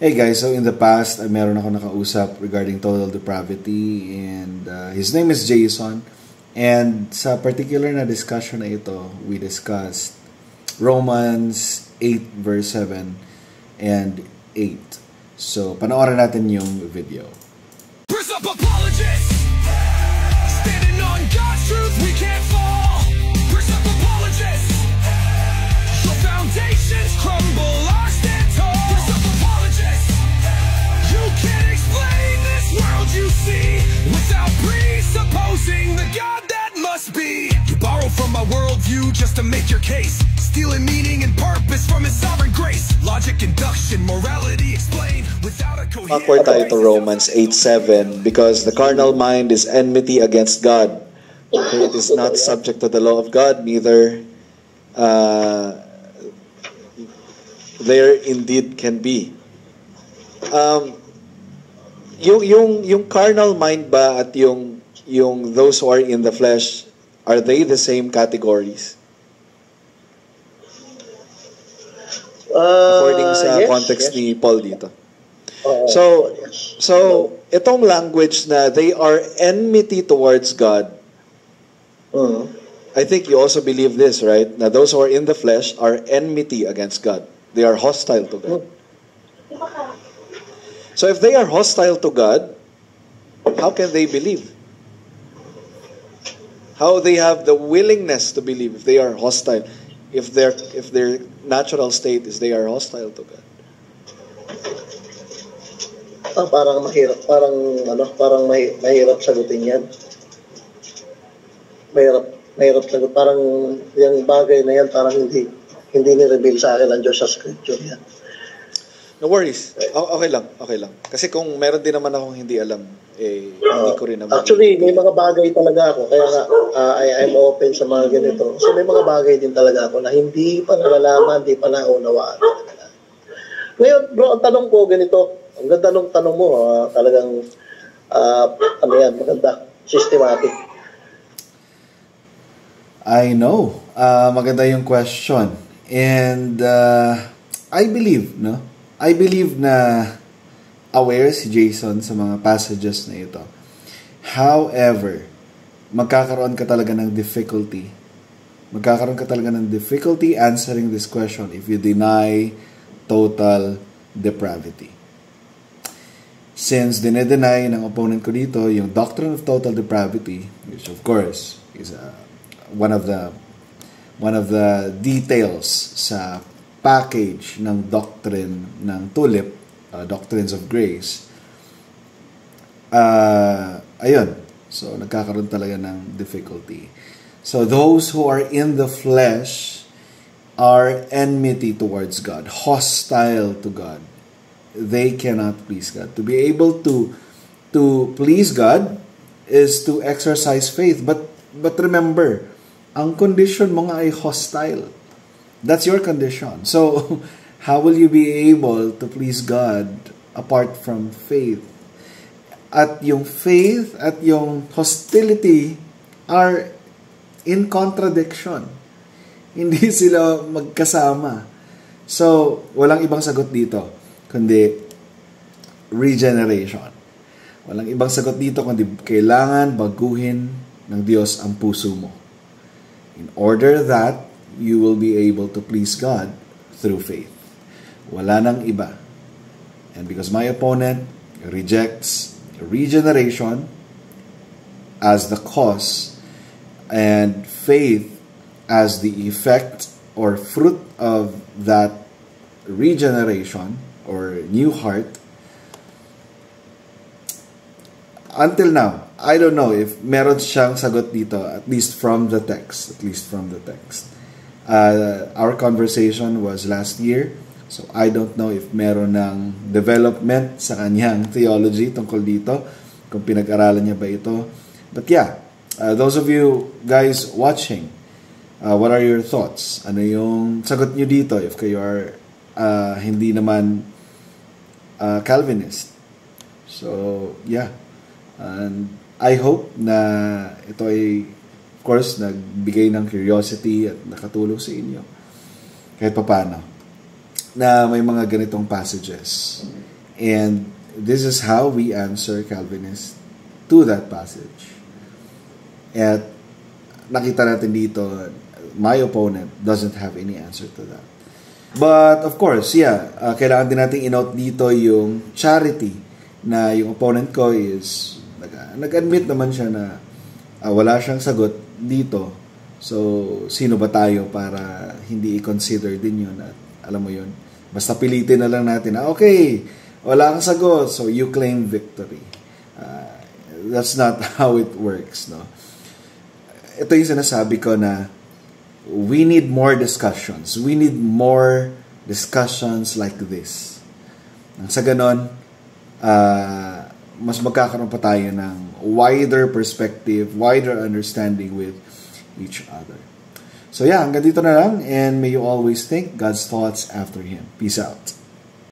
Hey guys, so in the past, meron ako nakausap regarding total depravity and his name is Jason. And sa particular na discussion na ito, we discussed Romans 8 verse 7 and 8. So, panoorin natin yung video. Standing on God's truth, we can't fall. Your foundations crumble, I stand tall. You can't explain this world you see without presupposing the God that must be. You borrow from my worldview just to make your case, stealing meaning and purpose from His sovereign grace. Logic, induction, morality explained without a coherent. Backward tayo to Romans 8:7, because the carnal mind is enmity against God. For it is not subject to the law of God, neither there indeed can be. Yung carnal mind ba at yung those who are in the flesh, are they the same categories? According sa context ni Paul dito. So itong language na they are enmity towards God. I think you also believe this, right? Na those who are in the flesh are enmity against God. They are hostile to God. So if they are hostile to God, how can they believe? How they have the willingness to believe if they are hostile? If their natural state is they are hostile to God. Parang mahirap, mahirap sagutin 'yan. Mahirap sagot, parang yung bagay na 'yan parang hindi ni-reveal sa akin ang Diyos sa scripture 'yan. No worries. Okay lang. Kasi kung meron din naman akong hindi alam, hindi ko rin naman. Actually, may mga bagay talaga ako. Kaya nga, I'm open sa mga ganito. So, may mga bagay din talaga ako na hindi pa nalalaman, hindi pa naunawaan. Ngayon, bro, ang tanong ko ganito. Ang ganda ng tanong mo. Talagang, maganda. Systematic. I know. Maganda yung question. And I believe na aware si Jason sa mga passages na ito. However, magkakaroon ka talaga ng difficulty. Answering this question if you deny total depravity. Since dinedeny ng opponent ko dito yung doctrine of total depravity, which of course is one of the details sa package ng doctrine ng TULIP, Doctrines of Grace, ayun, so nagkakaroon talaga ng difficulty. So those who are in the flesh are enmity towards God, hostile to God. They cannot please God. To be able to please God is to exercise faith, but remember, ang condition mo nga ay hostile. That's your condition. So, how will you be able to please God apart from faith? At yung faith at yung hostility are in contradiction. Hindi sila magkasama. So, walang ibang sagot dito kundi regeneration. Walang ibang sagot dito kundi kailangan baguhin ng Diyos ang puso mo. In order that you will be able to please God through faith. Wala nang iba. And because my opponent rejects regeneration as the cause and faith as the effect or fruit of that regeneration or new heart, until now, I don't know if meron siyang sagot dito, at least from the text. Our conversation was last year, so I don't know if meron ng development sa kanyang theology tungkol dito, kung pinag-aralan niya ba ito. But yeah, those of you guys watching, what are your thoughts? Ano yung sagot niyo dito if kayo are hindi naman Calvinist? So yeah, and I hope na ito ay, of course, nagbigay ng curiosity at nakatulong sa inyo kahit papaano na may mga ganitong passages. And this is how we answer Calvinists to that passage. At nakita natin dito, my opponent doesn't have any answer to that. But of course, kailangan din natin i-note dito yung charity na yung opponent ko is nag-admit naman siya na wala siyang sagot dito. So, sino ba tayo para hindi i-consider din yun? At alam mo yun, basta pilitin na lang natin na okay, wala kang sagot, so you claim victory. That's not how it works, no? Ito yung sinasabi ko na we need more discussions. We need more discussions like this. Sa ganon, mas magkakaroon pa tayo ng wider perspective, wider understanding with each other. So hanggang dito na lang, and may you always think God's thoughts after Him. Peace out.